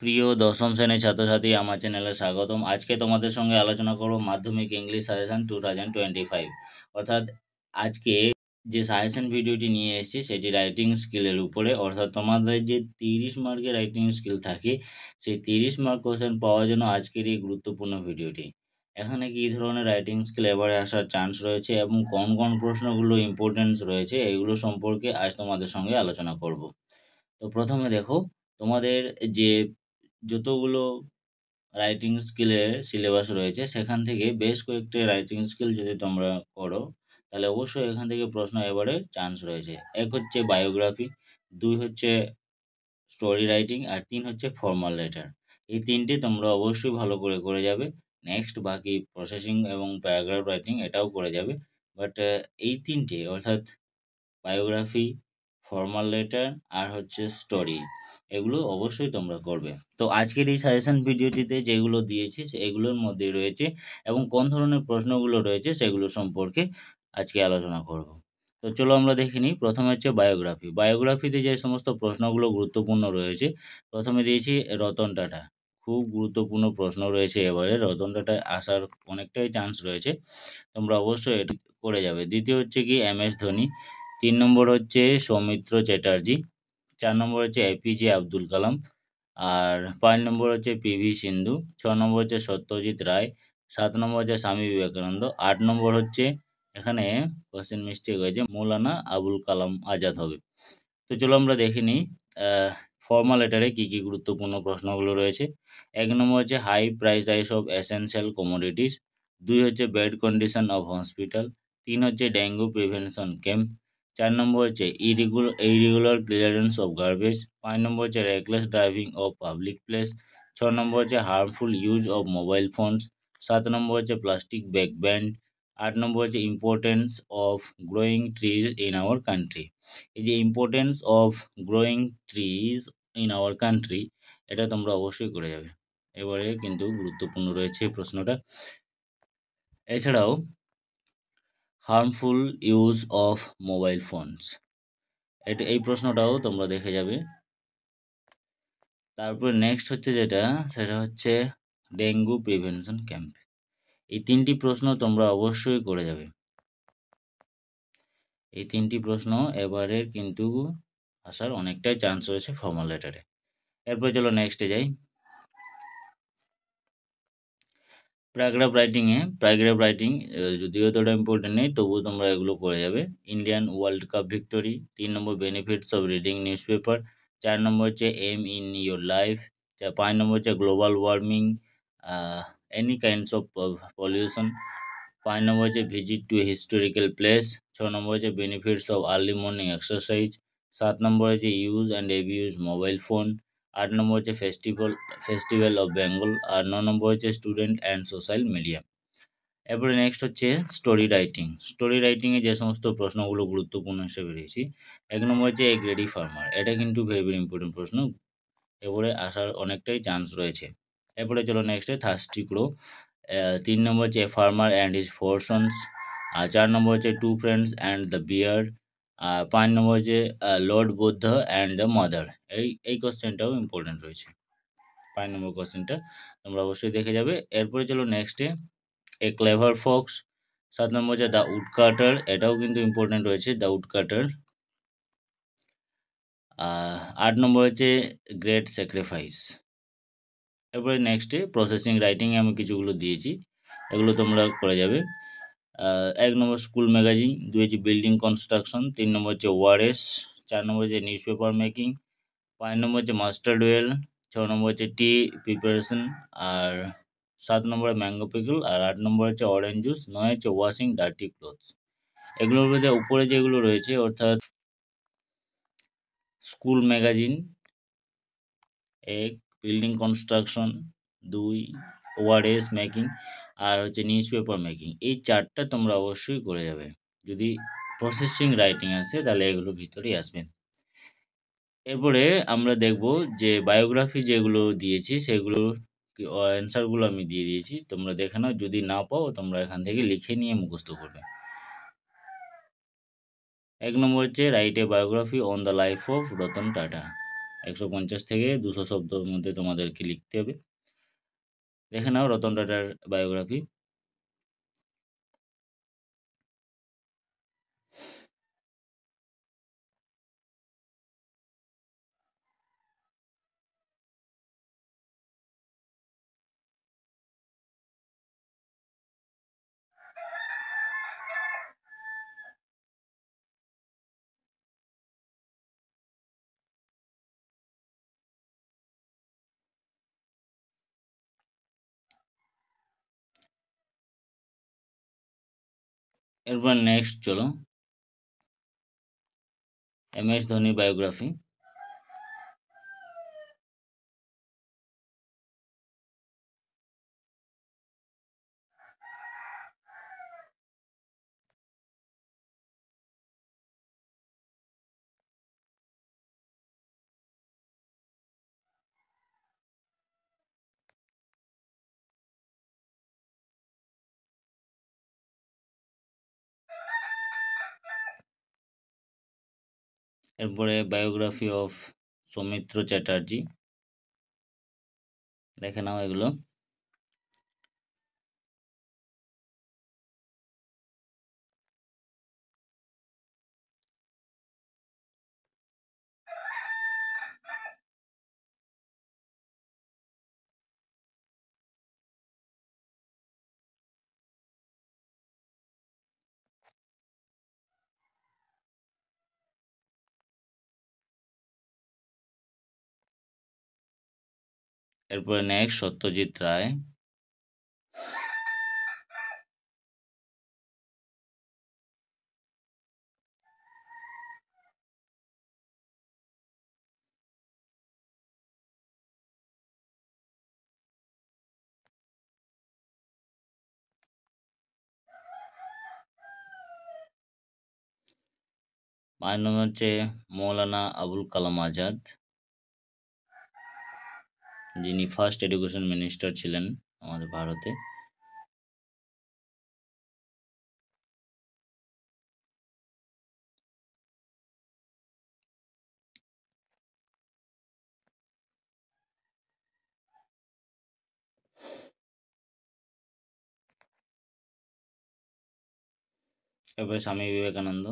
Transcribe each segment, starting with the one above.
প্রিয় দশম শ্রেণীর ছাত্রছাত্রী, আমার চ্যানেলে স্বাগতম। আজকে তোমাদের সঙ্গে আলোচনা করব মাধ্যমিক ইংলিশ সাজেশন 2025, অর্থাৎ আজকে যে সাজেশন ভিডিওটি নিয়ে এসেছি সেটি রাইটিং স্কিলের উপরে। অর্থাৎ তোমাদের যে 30 মার্কের রাইটিং স্কিল থাকে, সেই 30 মার্ক কোশ্চেন পাওয়ার জন্য আজকের এই গুরুত্বপূর্ণ ভিডিওটি। এখানে কী ধরনের রাইটিং স্কিল এবারে আসার চান্স রয়েছে এবং কোন কোন প্রশ্নগুলো ইম্পর্টেন্স রয়েছে, এগুলো সম্পর্কে আজ তোমাদের সঙ্গে আলোচনা করব। তো প্রথমে দেখো, তোমাদের যে যতগুলো রাইটিং স্কিলের সিলেবাস রয়েছে সেখান থেকে বেশ কয়েকটি রাইটিং স্কিল যদি তোমরা করো, তাহলে অবশ্যই এখান থেকে প্রশ্ন এবারে চান্স রয়েছে। এক হচ্ছে বায়োগ্রাফি, দুই হচ্ছে স্টোরি রাইটিং, আর তিন হচ্ছে ফর্মাল লেটার। এই তিনটি তোমরা অবশ্যই ভালো করে করে যাবে। নেক্সট বাকি প্রসেসিং এবং প্যারাগ্রাফ রাইটিং এটাও করে যাবে। বাট এই তিনটে অর্থাৎ বায়োগ্রাফি, ফর্মাল লেটার আর হচ্ছে স্টোরি, এগুলো অবশ্যই তোমরা করবে। তো আজকের এই সাজেশন ভিডিওটিতে যেগুলো দিয়েছি এগুলোর মধ্যে রয়েছে এবং কোন ধরনের প্রশ্নগুলো রয়েছে সেগুলো সম্পর্কে আজকে আলোচনা করব। তো চলো আমরা দেখে নিই। প্রথমে হচ্ছে বায়োগ্রাফি। বায়োগ্রাফিতে যে সমস্ত প্রশ্নগুলো গুরুত্বপূর্ণ রয়েছে, প্রথমে দিয়েছি রতন টাটা। খুব গুরুত্বপূর্ণ প্রশ্ন রয়েছে এবারে, রতন টাটায় আসার অনেকটাই চান্স রয়েছে, তোমরা অবশ্যই এটি করে যাবে। দ্বিতীয় হচ্ছে কি MS ধোনি, 3 নম্বর হচ্ছে সৌমিত্র চ্যাটার্জি, 4 নম্বর হচ্ছে APJ আব্দুল কালাম, আর 5 নম্বর হচ্ছে PV সিন্ধু, 6 নম্বর হচ্ছে সত্যজিৎ রায়, 7 নম্বর হচ্ছে স্বামী বিবেকানন্দ, 8 নম্বর হচ্ছে, এখানে কোশ্চেন মিস্টেক হয়েছে, মৌলানা আবুল কালাম আজাদ হবে। তো চলো আমরা দেখে নিই ফর্মাল লেটারে কী কী গুরুত্বপূর্ণ প্রশ্নগুলো রয়েছে। 1 নম্বর হচ্ছে high price rise of essential commodities, 2 হচ্ছে ব্যাড কন্ডিশন অফ হসপিটাল, 3 হচ্ছে ডেঙ্গু প্রিভেনশন ক্যাম্প, 4 নম্বর হচ্ছে ইরেগুলার ক্লিয়ারেন্স অফ গার্বেজ, 5 নম্বর হচ্ছে reckless driving of public place, 6 নম্বর হচ্ছে harmful use of mobile phones, 7 নম্বর হচ্ছে প্লাস্টিক ব্যাগ ব্যান, 8 নম্বর হচ্ছে importance of growing trees in our country. এই যে importance of growing trees in our country, এটা তোমরা অবশ্যই করে যাবে। এবারে কিন্তু গুরুত্বপূর্ণ রয়েছে এই প্রশ্নটা। এছাড়াও harmful use of mobile phones, এই প্রশ্নটাও তোমরা দেখে যাবে। তারপর নেক্সট হচ্ছে যেটা, সেটা হচ্ছে ডেঙ্গু প্রিভেনশন ক্যাম্প। এই তিনটি প্রশ্ন তোমরা অবশ্যই করে যাবে। এই তিনটি প্রশ্ন এবারে কিন্তু আসার অনেকটাই চান্স রয়েছে ফর্মাল লেটারে। এরপর চলো নেক্সটে যাই। প্যারাগ্রাফ রাইটিং যদিও এতটা ইম্পর্টেন্ট নেই, তবুও তোমরা এগুলো করে যাবে। Indian world cup victory, 3 number benefits of reading news paper, 4 নম্বর হচ্ছে এম ইন ইয়োর লাইফ, 5 নম্বর হচ্ছে global warming, any kinds of pollution, 5 নম্বর হচ্ছে ভিজিট টু হিস্টোরিক্যাল প্লেস, 6 নম্বর হচ্ছে benefits of early morning exercise, 7 নম্বর হচ্ছে use and abuse mobile phone, 8 নম্বর হচ্ছে festival of Bengal, আর 9 নম্বর হচ্ছে স্টুডেন্ট অ্যান্ড সোশ্যাল মিডিয়া। এরপরে নেক্সট হচ্ছে স্টোরি রাইটিং। স্টোরি রাইটিংয়ে যে সমস্ত প্রশ্নগুলো গুরুত্বপূর্ণ হিসেবে দিয়েছি, 1 নম্বর হচ্ছে এ গ্রেডি ফার্মার, এটা কিন্তু ভেরি ভেরি ইম্পর্টেন্ট প্রশ্ন, এবারে আসার অনেকটাই চান্স রয়েছে। এরপরে চলো নেক্সটে থার্স্টি ক্রো, 3 নম্বর হচ্ছে a farmer and his four sons, আর 4 নম্বর হচ্ছে two friends and the bear, আর 5 নম্বর হচ্ছে lord Buddha and the mother. এই কোশ্চেনটাও ইম্পর্টেন্ট রয়েছে, 5 নম্বর কোশ্চেনটা তোমরা অবশ্যই দেখে যাবে। এরপরে চলো নেক্সটে এ ক্লেভার ফক্স, 7 নম্বর হচ্ছে দ্য উডকাটার, এটাও কিন্তু ইম্পর্টেন্ট রয়েছে, দ্য উডকাটার। 8 নম্বর হচ্ছে গ্রেট স্যাক্রিফাইস। এরপরে নেক্সটে প্রসেসিং রাইটিংয়ে আমি কিছুগুলো দিয়েছি, এগুলো তোমরা করে যাবে। 1 নম্বর স্কুল ম্যাগাজিন, 2 হচ্ছে বিল্ডিং কনস্ট্রাকশন, 3 নম্বর হচ্ছে ওয়ারেস, 4 নম্বর হচ্ছে নিউজ পেপার মেকিং, 5 নম্বর হচ্ছে মাস্টার্ড ওয়েল, 6 নম্বর হচ্ছে টি প্রিপারেশন, আর 7 নম্বরে ম্যাঙ্গো পিকল, আর 8 নম্বর হচ্ছে অরেঞ্জ জুস, 9 হচ্ছে ওয়াশিং ডার্টি ক্লোথস। এগুলোর মধ্যে উপরে যেগুলো রয়েছে, অর্থাৎ স্কুল ম্যাগাজিন 1, বিল্ডিং কনস্ট্রাকশন 2, ওয়ারেস মেকিং, আর হচ্ছে নিউজ পেপার মেকিং, এই 4টা তোমরা অবশ্যই করে যাবে। যদি প্রসেসিং রাইটিং আসে তাহলে এগুলো ভিতরেই আসবে। এরপরে আমরা দেখব যে বায়োগ্রাফি যেগুলো দিয়েছি সেগুলোর অ্যান্সারগুলো আমি দিয়ে দিয়েছি, তোমরা দেখে নাও, যদি না পাও তোমরা এখান থেকে লিখে নিয়ে মুখস্থ করবে। 1 নম্বর হচ্ছে write a biography on the life of Ratan Tata. 150 থেকে 200 শব্দের মধ্যে তোমাদেরকে লিখতে হবে। দেখে নাও রতন টাটার বায়োগ্রাফি। এরপর নেক্সট চলো MS ধোনি বায়োগ্রাফি। এরপরে বায়োগ্রাফি অফ সৌমিত্র চ্যাটার্জি, দেখে নাও এগুলো। এরপরে নেক্সট সত্যজিৎ রায়। মায়ের নাম হচ্ছে মৌলানা আবুল কালাম আজাদ, যিনি ফার্স্ট এডুকেশন মিনিস্টার ছিলেন আমাদের ভারতে। এরপরে স্বামী বিবেকানন্দ।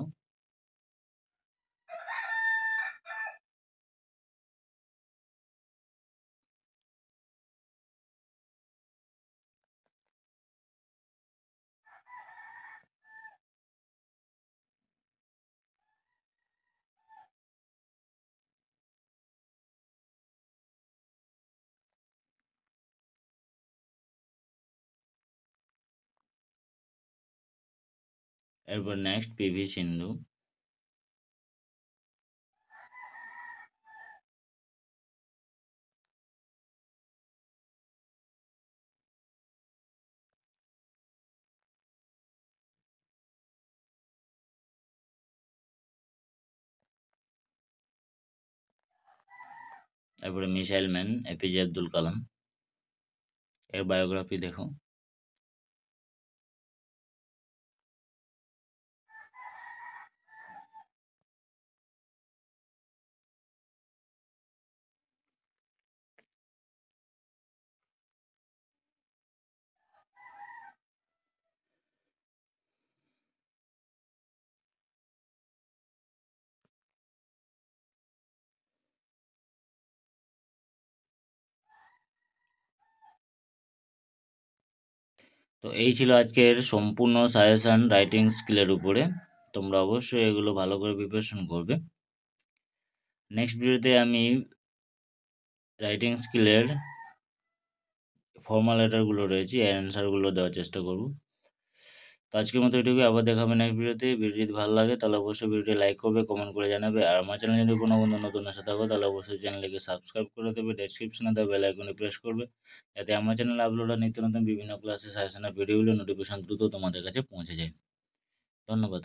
এরপর নেক্সট PV সিন্ধু। এরপরে missile man APJ Abdul Kalam, এর বায়োগ্রাফি দেখো। তো এই ছিল আজকের সম্পূর্ণ সাজেশন রাইটিং স্কিলের উপরে। তোমরা অবশ্যই এগুলো ভালো করে প্রিপারেশন করবে। নেক্সট ভিডিওতে আমি রাইটিং স্কিলের ফর্মাল লেটারগুলো রয়েছে এর অ্যান্সারগুলো দেওয়ার চেষ্টা করব। তো আজকের মতো এটুকুই, আবার দেখা হবে নেক্সট ভিডিওতে। ভিডিও যদি ভালো লাগে তাহলে অবশ্যই ভিডিওটি লাইক করবে, কমেন্ট করে জানাবে। আর আমার চ্যানেলে যদি কোনো বন্ধু নতুন এসে থাকো তাহলে অবশ্যই চ্যানেলটিকে সাবস্ক্রাইব করে দেবে, ডেসক্রিপশনে দেওয়া বেল আইকনে প্রেস করবে, যাতে আমার চ্যানেলে আপলোড নিত্য নতুন বিভিন্ন ক্লাসের সাজেশনের ভিডিওগুলো নোটিফিকেশন দ্রুত তোমাদের কাছে পৌঁছে যায়। ধন্যবাদ।